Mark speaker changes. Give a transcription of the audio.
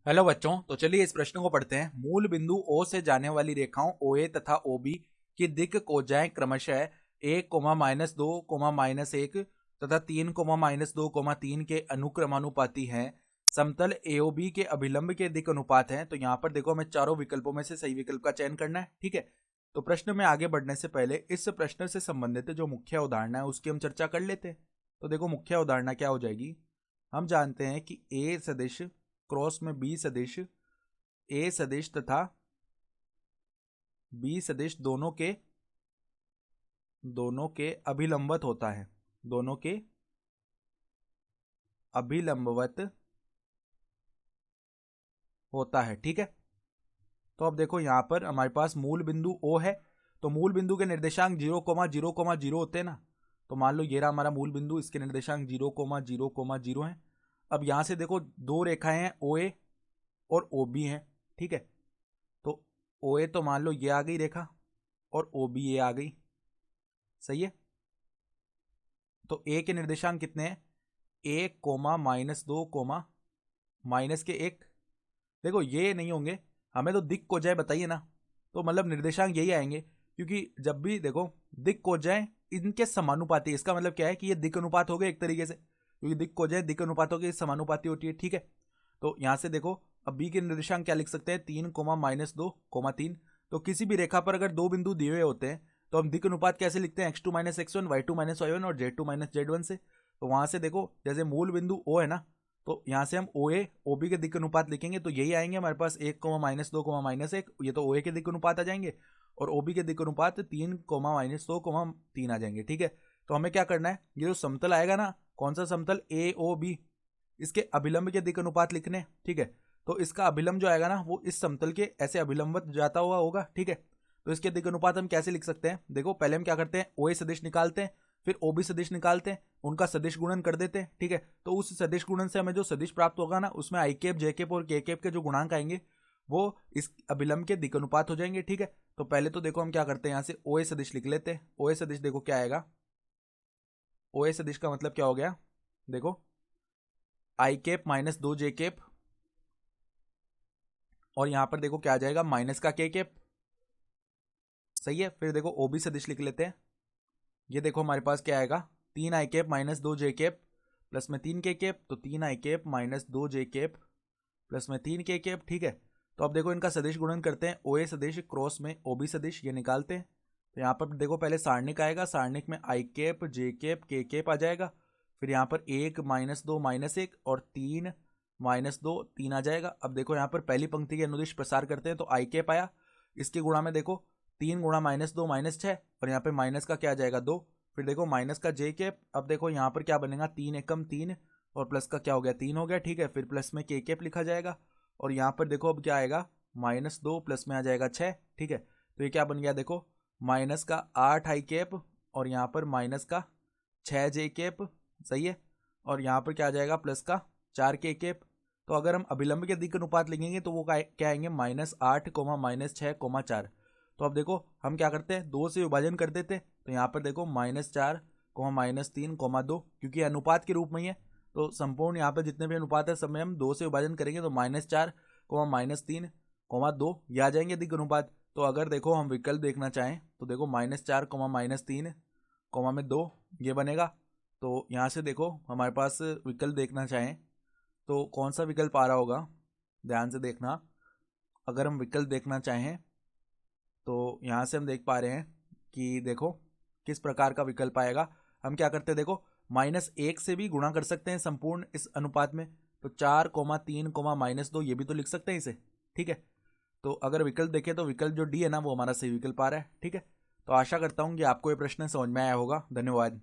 Speaker 1: Hello बच्चों, तो चलिए इस प्रश्न को पढ़ते हैं। मूल बिंदु O से जाने वाली रेखाओं OA तथा OB की दिक् कोजाएं क्रमशः 1, -2, तथा 3, -2, 3 के अनुक्रमानुपाती हैं। समतल AOB के अभिलंब के दिक् अनुपात हैं। तो यहाँ पर देखो, हमें चारों विकल्पों में से सही विकल्प का चयन करना है। ठीक है, तो प्रश्न में आगे बढ़ने से पहले इस प्रश्न से संबंधित जो मुख्य अवधारणा है उसकी हम चर्चा कर लेते हैं। तो देखो, मुख्य अवधारणा क्या हो जाएगी। हम जानते हैं कि A सदिश क्रॉस में B सदिश, A सदिश तथा B सदिश दोनों के अभिलंबवत होता है। दोनों के अभिलंबवत होता है। ठीक है, तो अब देखो, यहां पर हमारे पास मूल बिंदु O है। तो मूल बिंदु के निर्देशांक 0,0,0 होते हैं ना। तो मान लो ये रहा हमारा मूल बिंदु, इसके निर्देशांक 0,0,0 है। अब यहां से देखो, दो रेखाएं हैं OA और OB हैं। ठीक है, तो OA तो मान लो ये आ गई रेखा और OB ये आ गई। सही है, तो A के निर्देशांक कितने हैं? 1, -2, -1। देखो, ये नहीं होंगे, हमें तो दिक् कोजाएं बताइए ना। तो मतलब निर्देशांक यही आएंगे, क्योंकि जब भी देखो दिक् कोजाएं इनके समानुपाती है। इसका मतलब क्या है कि ये दिक् अनुपात हो गए एक तरीके से, क्योंकि दिक् कोजाएं दिक् अनुपातों की समानुपाती होती है। ठीक है, तो यहां से देखो, अब B के निर्देशांक क्या लिख सकते हैं? 3, -2, 3। तो किसी भी रेखा पर अगर दो बिंदु दिए हुए होते हैं तो हम दिक् अनुपात कैसे लिखते हैं? x2 - x1, y2 - y1 और z2 - z1 से। तो वहां से देखो, जैसे मूल बिंदु O है ना, तो यहां से हम OA OB के दिक् अनुपात लिखेंगे तो यही आएंगे हमारे पास 1, -2, -1। ये तो OA के दिक् अनुपात आ जाएंगे और OB के दिक् अनुपात 3, -2, 3 आ जाएंगे। ठीक है, तो हमें क्या करना है? ये जो समतल आएगा ना, कौन सा समतल? AOB, इसके अभिलंब के दिक् अनुपात लिखने। ठीक है, तो इसका अभिलंब जो आएगा ना, वो इस समतल के ऐसे अभिलंबवत जाता हुआ होगा। ठीक है, तो इसके दिक् अनुपात हम कैसे लिख सकते हैं? देखो, पहले हम क्या करते हैं? OA सदिश निकालते हैं, फिर OB सदिश निकालते हैं, उनका सदिश गुणन कर देते हैं। ठीक है, तो उस सदिश गुणन से हमें जो सदिश प्राप्त होगा ना, उसमें I कैप, J कैप और K कैप के जो गुणांक आएंगे वो इस अभिलंब के दिक् अनुपात हो जाएंगे। ठीक है, तो पहले तो देखो हम क्या करते हैं, यहाँ से OA सदिश लिख लेते हैं। OA सदिश देखो क्या आएगा। OA सदिश का मतलब क्या हो गया? देखो, I कैप -2 J कैप, और यहां पर देखो क्या आ जाएगा? माइनस का K कैप। सही है, फिर देखो OB सदिश लिख लेते हैं। ये देखो हमारे पास क्या आएगा? 3I cap -2 J cap plus में 3 K कैप, तो 3I cap -2 J cap plus में 3 K कैप। ठीक है, तो अब देखो इनका सदिश गुणन करते हैं। OA सदिश क्रॉस में OB सदिश, ये निकालते हैं। तो यहाँ पर देखो, पहले सारणिक आएगा, सारणिक में I cap, J cap, K cap आ जाएगा। फिर यहाँ पर 1, -2, -1 और 3, -2, 3 आ जाएगा। अब देखो यहाँ पर पहली पंक्ति के अनुदिश प्रसार करते हैं तो I कैप आया। इसके गुणा में देखो 3 गुणा -2 -6, और यहाँ पे माइनस का क्या आ जाएगा? 2। फिर देखो माइनस का J कैप। अब देखो यहाँ पर क्या बनेगा? 3 एकम 3 और प्लस का क्या हो गया? 3 हो गया। ठीक है, फिर प्लस में K कैप लिखा जाएगा, और यहाँ पर देखो अब क्या आएगा? -2 प्लस में आ जाएगा 6। ठीक है, तो ये क्या बन गया? देखो, माइनस का 8 I कैप और यहाँ पर माइनस का 6 J कैप। सही है, और यहाँ पर क्या आ जाएगा? प्लस का 4 K कैप। तो अगर हम अभिलंब के दिक् अनुपात लिखेंगे तो वो क्या आएंगे? -8, -6, 4। तो अब देखो हम क्या करते हैं? 2 से विभाजन कर देते हैं। तो यहाँ पर देखो -4, -3, 2, क्योंकि अनुपात के रूप में ही है, तो संपूर्ण यहाँ पर जितने भी अनुपात है सब में हम 2 से विभाजन करेंगे तो -4, -3, 2 ये आ जाएंगे दिक् अनुपात। तो अगर देखो हम विकल्प देखना चाहें तो देखो -4, -3, में 2 ये बनेगा। तो यहाँ से देखो हमारे पास विकल्प देखना चाहें तो कौन सा विकल्प आ रहा होगा, ध्यान से देखना। अगर हम विकल्प देखना चाहें तो यहाँ से हम देख पा रहे हैं कि देखो किस प्रकार का विकल्प आएगा। हम क्या करते हैं? देखो, -1 से भी गुणा कर सकते हैं संपूर्ण इस अनुपात में, तो 4, 3, -2 ये भी तो लिख सकते हैं इसे। ठीक है, तो अगर विकल्प देखें तो विकल्प जो डी है ना, वो हमारा सही विकल्प आ रहा है। ठीक है, तो आशा करता हूँ कि आपको ये प्रश्न समझ में आया होगा। धन्यवाद।